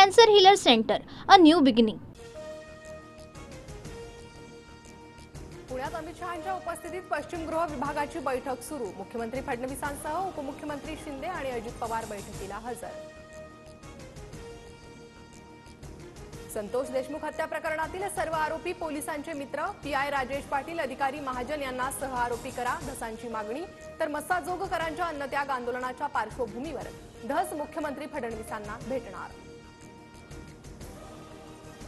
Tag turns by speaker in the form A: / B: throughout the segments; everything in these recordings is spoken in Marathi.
A: Cancer Healer Center, a new beginning.
B: पुण्यात अमित शहांच्या उपस्थितीत पश्चिम गृह विभागाची बैठक सुरू। मुख्यमंत्री फडणवीसांसह उपमुख्यमंत्री शिंदे आणि अजित पवार बैठकीला हजर। संतोष देशमुख हत्या प्रकरणातील सर्व आरोपी पोलिसांचे मित्र। पीआय राजेश पाटील, अधिकारी महाजन यांना सहआरोपी करा, धसांची मागणी। तर मस्साजोगकरांच्या अन्नत्याग आंदोलनाच्या पार्श्वभूमीवर धस मुख्यमंत्री फडणवीसांना भेटणार।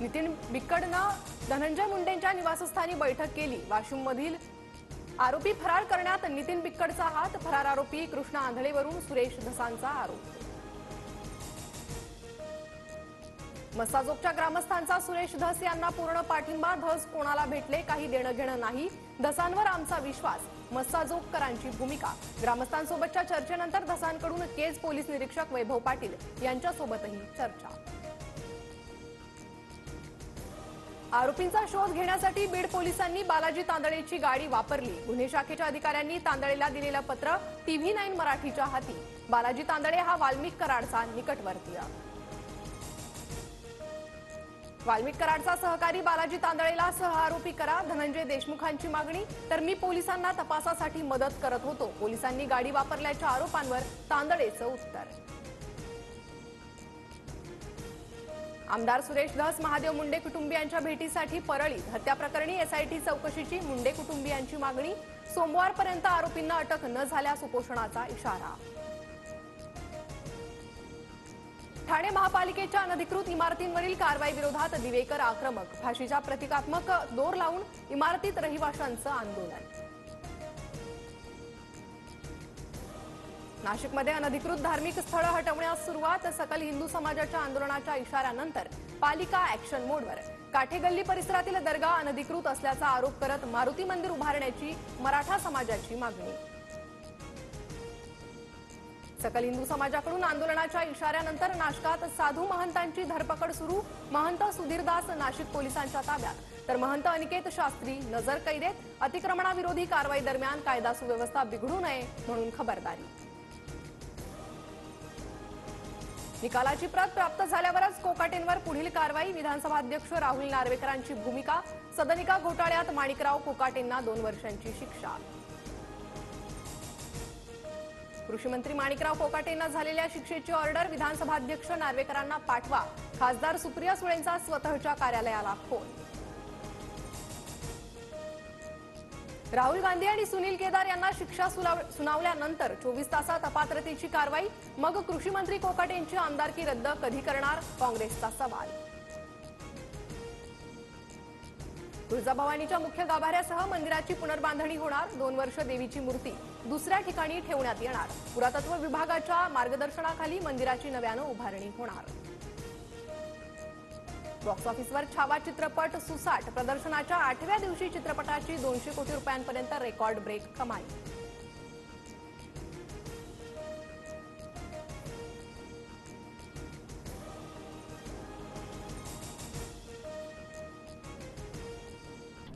B: नितीन बिक्कडनं धनंजय मुंडेंच्या निवासस्थानी बैठक केली। वाशिममधील आरोपी फरार करण्यात नितीन बिक्कडचा हात। फरार आरोपी कृष्णा आंधळेवरून सुरेश धसांचा आरोप। मस्साजोगच्या ग्रामस्थांचा सुरेश धस यांना पूर्ण पाठिंबा। धस कोणाला भेटले काही देणं घेणं नाही, धसांवर आमचा विश्वास। मस्साजोगकरांची भूमिका। ग्रामस्थांसोबतच्या चर्चेनंतर धसांकडून केज पोलीस निरीक्षक वैभव पाटील यांच्यासोबतही चर्चा। आरोपींचा शोध घेण्यासाठी बीड पोलिसांनी बालाजी तांदळेची गाडी वापरली। गुन्हे शाखेच्या अधिकाऱ्यांनी तांदळेला दिलेलं पत्र TV9 मराठीच्या हाती। बालाजी तांदळे हा वाल्मिक कराडचा निकटवर्तीय। वाल्मिक कराडचा सहकारी बालाजी तांदळेला सहआरोपी करा, धनंजय देशमुखांची मागणी। तर मी पोलिसांना तपासासाठी मदत करत होतो, पोलिसांनी गाडी वापरल्याच्या आरोपांवर तांदळेचं उत्तर। आमदार सुरेश धस महादेव मुंडे कुटुंबियांच्या भेटीसाठी परळी। हत्या प्रकरणी SIT चौकशीची मुंडे कुटुंबियांची मागणी। सोमवारपर्यंत आरोपींना अटक न झाल्यास उपोषणाचा इशारा। ठाणे महापालिकेच्या अनधिकृत इमारतींवरील कारवाई विरोधात दिवेकर आक्रमक। फाशीच्या प्रतिकात्मक दोर लावून इमारतीत रहिवाशांचं आंदोलन। नाशिकमध्ये अनधिकृत धार्मिक स्थळं हटवण्यास सुरुवात। सकल हिंदू समाजाच्या आंदोलनाच्या इशाऱ्यानंतर पालिका ॲक्शन मोडवर। काठेगल्ली परिसरातील दर्गा अनधिकृत असल्याचा आरोप करत मारुती मंदिर उभारण्याची मराठा समाजाची मागणी। सकल हिंदू समाजाकडून आंदोलनाच्या इशाऱ्यानंतर नाशकात साधू महंतांची धरपकड सुरू। महंत सुधीरदास नाशिक पोलिसांच्या ताब्यात, तर महंत अनिकेत शास्त्री नजरकैदेत। अतिक्रमणाविरोधी कारवाई दरम्यान कायदा सुव्यवस्था बिघडू नये म्हणून खबरदारी। निकालाची प्रत प्राप्त झाल्यावरच कोकाटेंवर पुढील कारवाई। विधानसभा अध्यक्ष राहुल नार्वेकरांची भूमिका। सदनिका घोटाळ्यात माणिकराव कोकाटेंना 2 वर्षांची शिक्षा। कृषी मंत्री माणिकराव कोकाटेंना झालेल्या शिक्षेची ऑर्डर। विधानसभा अध्यक्ष नार्वेकरांना पाठवा। खासदार सुप्रिया सुळेंचा स्वतःच्या कार्यालयाला फोन। राहुल गांधी आणि सुनील केदार यांना शिक्षा सुनावल्यानंतर 24 तासात अपात्रतेची कारवाई। मग कृषी मंत्री कोकाटेंची आमदारकी रद्द कधी करणार, काँग्रेसचा सवाल। तुळजाभवानीच्या मुख्य गाभाऱ्यासह मंदिराची पुनर्बांधणी होणार। 2 वर्ष देवीची मूर्ती दुसऱ्या ठिकाणी ठेवण्यात येणार। पुरातत्व विभागाच्या मार्गदर्शनाखाली मंदिराची नव्यानं उभारणी होणार। बॉक्स ऑफिसवर छावा चित्रपट सुसाट। प्रदर्शनाच्या 8व्या दिवशी चित्रपटाची 200 कोटी रुपयांपर्यंत रेकॉर्ड ब्रेक कमाई।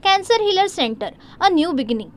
A: Cancer Healer Center, a new beginning.